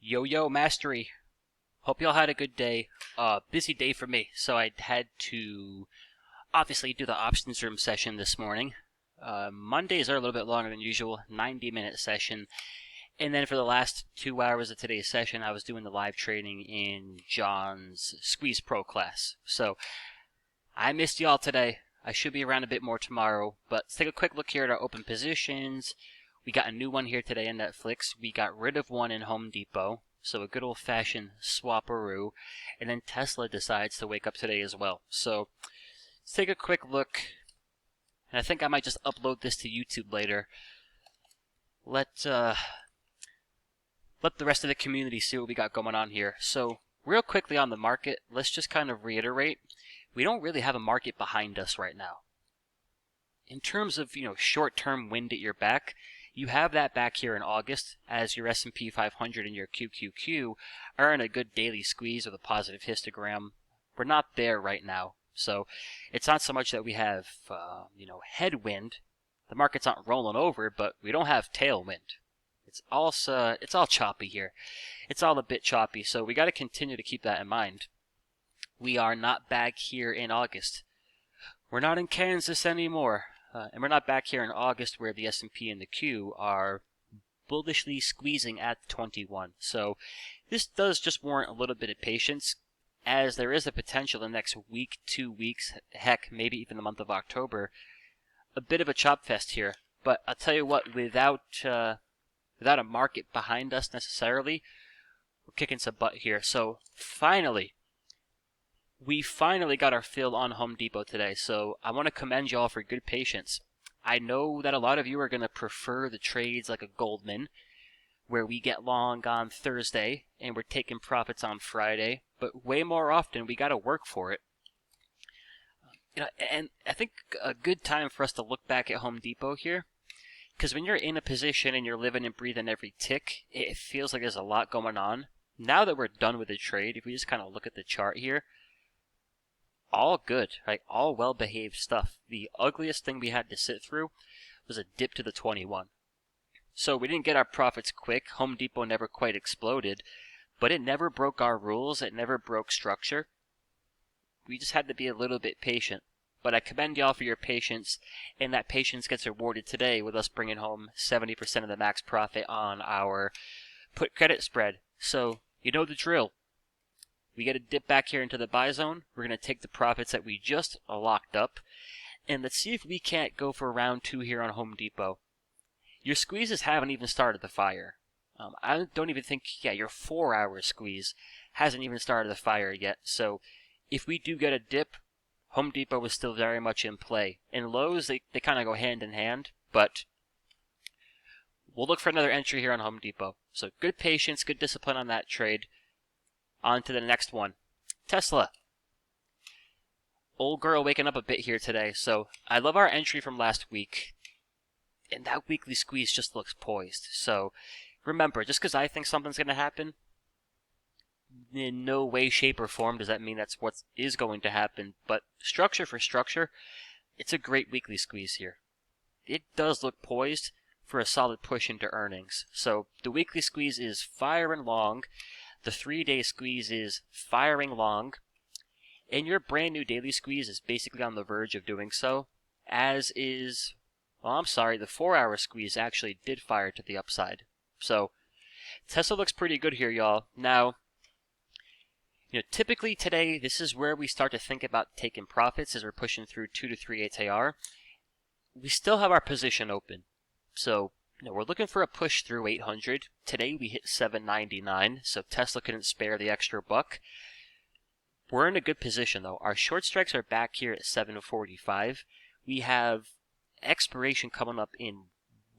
Yo Mastery. Hope y'all had a good day. Busy day for me, so I had to obviously do the options room session this morning. Mondays are a little bit longer than usual, 90-minute session. And then for the last 2 hours of today's session, I was doing the live training in John's Squeeze Pro class. So I missed y'all today. I should be around a bit more tomorrow, but let's take a quick look here at our open positions. We got a new one here today in NFLX. We got rid of one in Home Depot. So a good old-fashioned swaparoo. And then Tesla decides to wake up today as well. So let's take a quick look. And I think I might just upload this to YouTube later. Let the rest of the community see what we got going on here. So real quickly on the market, let's just kind of reiterate. We don't really have a market behind us right now. In terms of, short-term wind at your back, you have that back here in August as your S&P 500 and your QQQ are in a good daily squeeze with a positive histogram. We're not there right now. So it's not so much that we have, headwind. The market's not rolling over, but we don't have tailwind. It's all choppy here. It's all a bit choppy, so we got to continue to keep that in mind. We are not back here in August. We're not in Kansas anymore. And we're not back here in August where the S&P and the Q are bullishly squeezing at 21. So this does just warrant a little bit of patience, as there is a potential in the next week, 2 weeks, heck, maybe even the month of October, a bit of a chop fest here. But I'll tell you what, without a market behind us necessarily, we're kicking some butt here. So we finally got our fill on Home Depot today, so I want to commend y'all for good patience. I know that a lot of you are going to prefer the trades like a Goldman, where we get long on Thursday and we're taking profits on Friday, but way more often we got to work for it. And I think a good time for us to look back at Home Depot here, because when you're in a position and you're living and breathing every tick, it feels like there's a lot going on. Now that we're done with the trade, if we just kind of look at the chart here, all good, right? All well-behaved stuff. The ugliest thing we had to sit through was a dip to the 21. So we didn't get our profits quick. Home Depot never quite exploded, but it never broke our rules. It never broke structure. We just had to be a little bit patient. But I commend y'all for your patience, and that patience gets rewarded today with us bringing home 70% of the max profit on our put credit spread. So you know the drill. We get a dip back here into the buy zone. We're going to take the profits that we just locked up. And let's see if we can't go for round 2 here on Home Depot. Your squeezes haven't even started the fire. I don't even think, your 4-hour squeeze hasn't even started the fire yet. So if we do get a dip, Home Depot is still very much in play. In lows, they kind of go hand in hand. But we'll look for another entry here on Home Depot. So good patience, good discipline on that trade. On to the next one. Tesla. Old girl waking up a bit here today. So I love our entry from last week. And that weekly squeeze just looks poised. So remember, just because I think something's going to happen, in no way, shape, or form does that mean that's what is going to happen. But structure for structure, it's a great weekly squeeze here. It does look poised for a solid push into earnings. So the weekly squeeze is firing long. The 3-day squeeze is firing long, and your brand new daily squeeze is basically on the verge of doing so, as is, the 4-hour squeeze actually did fire to the upside. So Tesla looks pretty good here, y'all. Now, typically today, this is where we start to think about taking profits as we're pushing through 2 to 3 ATR. We still have our position open, so we're looking for a push through 800. Today we hit 799, so Tesla couldn't spare the extra buck. We're in a good position, though. Our short strikes are back here at 745. We have expiration coming up in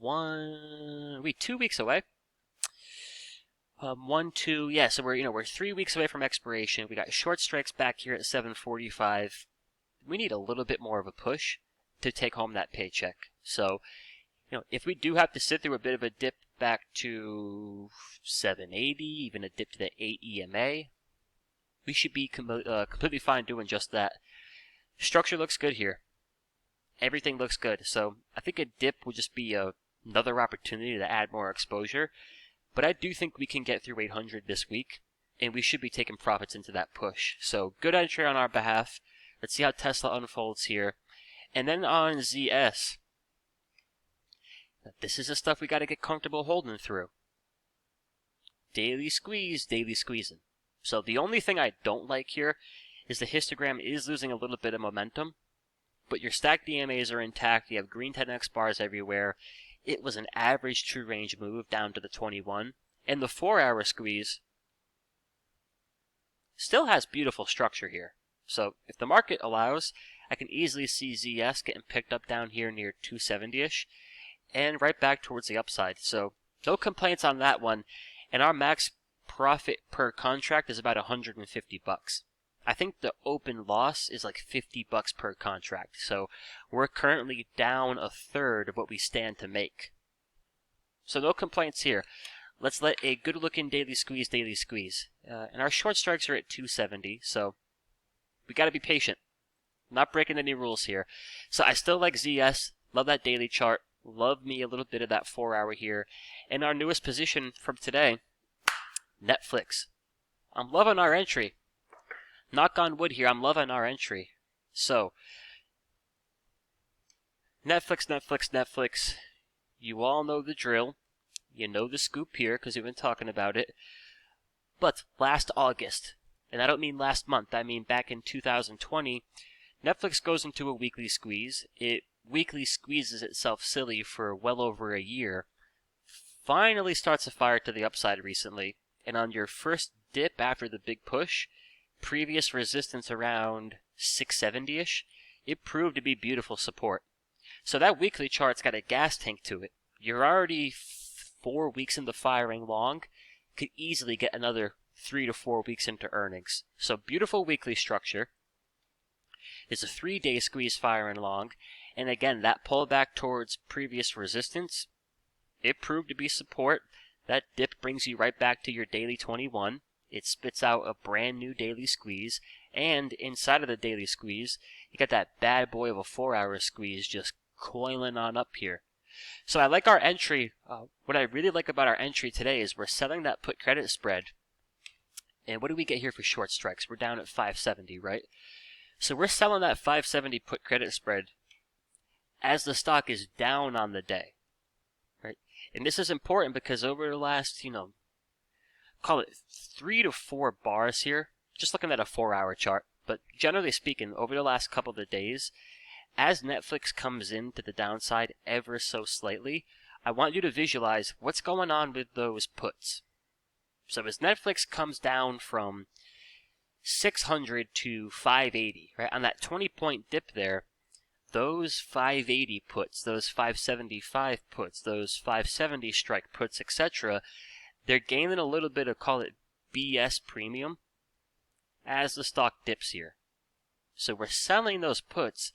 2 weeks away. So we're 3 weeks away from expiration. We got short strikes back here at 745. We need a little bit more of a push to take home that paycheck. So if we do have to sit through a bit of a dip back to 780, even a dip to the 8 EMA, we should be completely fine doing just that. Structure looks good here. Everything looks good. So I think a dip would just be another opportunity to add more exposure. But I do think we can get through 800 this week, and we should be taking profits into that push. So good entry on our behalf. Let's see how Tesla unfolds here. And then on ZS, this is the stuff we got to get comfortable holding through. Daily squeeze, daily squeezing. So the only thing I don't like here is the histogram is losing a little bit of momentum, but your stacked DMAs are intact. You have green 10x bars everywhere. It was an average true range move down to the 21. And the 4-hour squeeze still has beautiful structure here. So if the market allows, I can easily see ZS getting picked up down here near 270-ish and right back towards the upside. So no complaints on that one. And our max profit per contract is about $150. I think the open loss is like $50 per contract. So we're currently down a third of what we stand to make. So no complaints here. Let's let a good looking daily squeeze. And our short strikes are at 270. So we got to be patient. Not breaking any rules here. So I still like ZS. Love that daily chart. Love me a little bit of that 4-hour here. And our newest position from today, Netflix. I'm loving our entry. Knock on wood here, I'm loving our entry. So, Netflix. You all know the drill. You know the scoop here because we've been talking about it. But last August, and I don't mean last month, I mean back in 2020, Netflix goes into a weekly squeeze. It weekly squeezes itself silly for well over a year. Finally starts a fire to the upside recently. And on your first dip after the big push, previous resistance around 670-ish, it proved to be beautiful support. So that weekly chart's got a gas tank to it. You're already 4 weeks into firing long, could easily get another 3 to 4 weeks into earnings. So beautiful weekly structure. There's a 3-day squeeze firing long, and again, that pullback towards previous resistance, it proved to be support. That dip brings you right back to your daily 21. It spits out a brand new daily squeeze, and inside of the daily squeeze, you got that bad boy of a 4-hour squeeze just coiling on up here. So I like our entry. What I really like about our entry today is we're selling that put credit spread. And what do we get here for short strikes? We're down at 570, right? So we're selling that 570 put credit spread as the stock is down on the day, right? And this is important because over the last, call it 3 to 4 bars here, just looking at a 4-hour chart, but generally speaking, over the last couple of days, as Netflix comes into the downside ever so slightly, I want you to visualize what's going on with those puts. So as Netflix comes down from 600 to 580, right, on that 20-point dip there, those 580 puts, those 575 puts, those 570 strike puts, etc., they're gaining a little bit of, call it BS premium, as the stock dips here. So we're selling those puts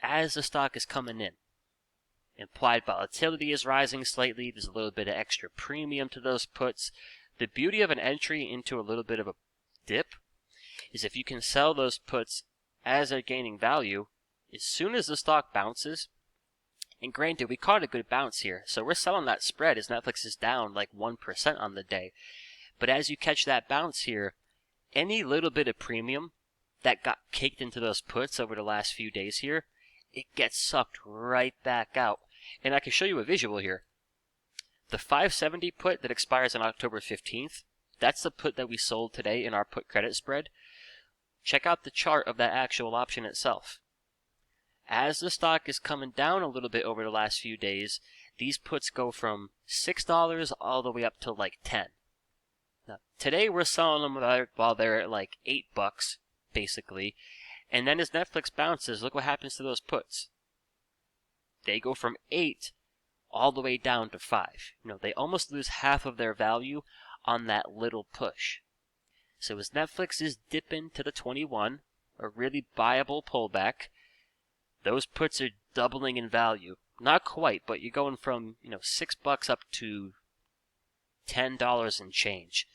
as the stock is coming in. Implied volatility is rising slightly. There's a little bit of extra premium to those puts. The beauty of an entry into a little bit of a dip is if you can sell those puts as they're gaining value, as soon as the stock bounces, and granted, we caught a good bounce here, so we're selling that spread as Netflix is down like 1% on the day. But as you catch that bounce here, any little bit of premium that got caked into those puts over the last few days here, it gets sucked right back out. And I can show you a visual here. The 570 put that expires on October 15th, that's the put that we sold today in our put credit spread. Check out the chart of that actual option itself. As the stock is coming down a little bit over the last few days, these puts go from $6 all the way up to like 10. Now, today we're selling them while they're at like $8, basically. And then as Netflix bounces, look what happens to those puts. They go from 8 all the way down to 5. They almost lose half of their value on that little push. So as Netflix is dipping to the 21, a really buyable pullback, those puts are doubling in value. Not quite, but you're going from, $6 up to $10 and change.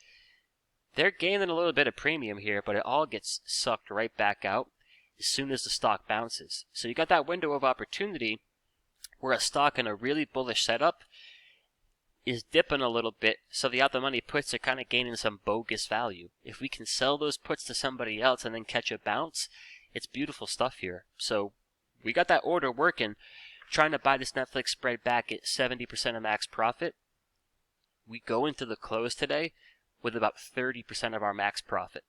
They're gaining a little bit of premium here, but it all gets sucked right back out as soon as the stock bounces. So you got that window of opportunity where a stock in a really bullish setup, is dipping a little bit, so the out-the-money puts are kind of gaining some bogus value. If we can sell those puts to somebody else and then catch a bounce, it's beautiful stuff here. So we got that order working, trying to buy this Netflix spread back at 70% of max profit. We go into the close today with about 30% of our max profit,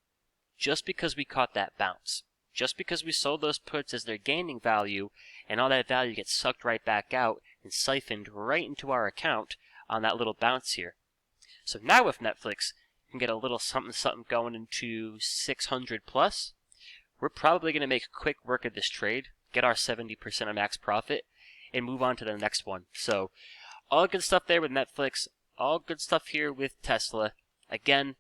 just because we caught that bounce. Just because we sold those puts as they're gaining value, and all that value gets sucked right back out and siphoned right into our account on that little bounce here. So now if Netflix can get a little something going into 600 plus, we're probably going to make quick work of this trade, get our 70% of max profit, and move on to the next one. So all good stuff there with Netflix, all good stuff here with Tesla. Again,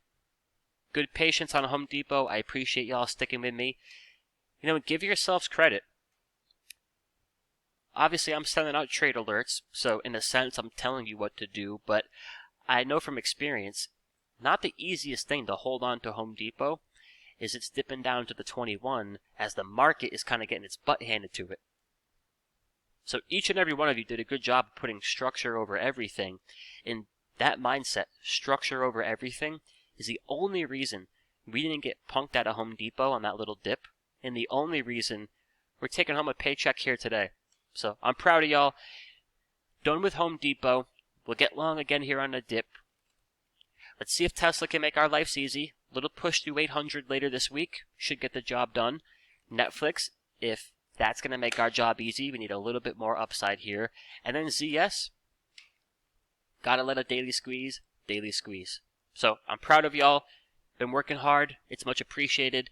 good patience on Home Depot. I appreciate y'all sticking with me. Give yourselves credit. Obviously, I'm sending out trade alerts, so in a sense, I'm telling you what to do, but I know from experience, not the easiest thing to hold on to Home Depot is it's dipping down to the 21 as the market is kind of getting its butt handed to it. So each and every one of you did a good job of putting structure over everything, and that mindset, structure over everything, is the only reason we didn't get punked out of Home Depot on that little dip, and the only reason we're taking home a paycheck here today. So I'm proud of y'all. Done with Home Depot. We'll get long again here on the dip. Let's see if Tesla can make our lives easy. Little push through 800 later this week should get the job done. Netflix, if that's going to make our job easy, we need a little bit more upside here. And then ZS, gotta let a daily squeeze. So I'm proud of y'all. Been working hard. It's much appreciated.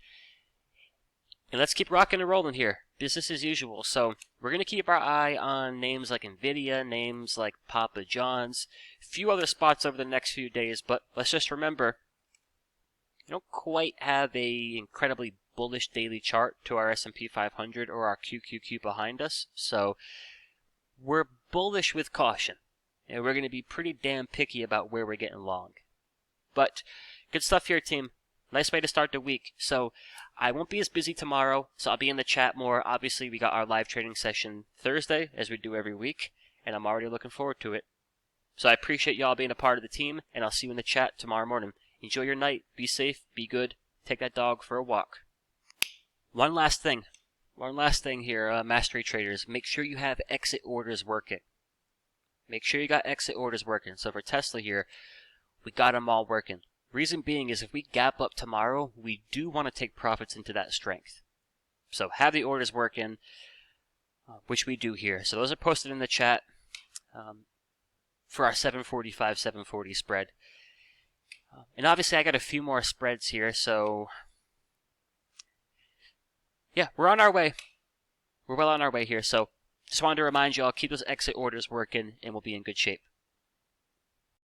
And let's keep rocking and rolling here. Business as usual. So we're going to keep our eye on names like Nvidia, names like Papa John's, a few other spots over the next few days. But let's just remember, we don't quite have a incredibly bullish daily chart to our S&P 500 or our QQQ behind us. So we're bullish with caution. And we're going to be pretty damn picky about where we're getting long. But good stuff here, team. Nice way to start the week. So I won't be as busy tomorrow, so I'll be in the chat more. Obviously, we got our live trading session Thursday, as we do every week, and I'm already looking forward to it. So I appreciate y'all being a part of the team, and I'll see you in the chat tomorrow morning. Enjoy your night. Be safe. Be good. Take that dog for a walk. One last thing here, Mastery Traders. Make sure you have exit orders working. Make sure you got exit orders working. So for Tesla here, we got them all working. Reason being is if we gap up tomorrow, we do want to take profits into that strength. So have the orders working, which we do here. So those are posted in the chat for our 745, 740 spread. And obviously I got a few more spreads here, so yeah, we're on our way. We're well on our way here. So just wanted to remind you all, keep those exit orders working and we'll be in good shape.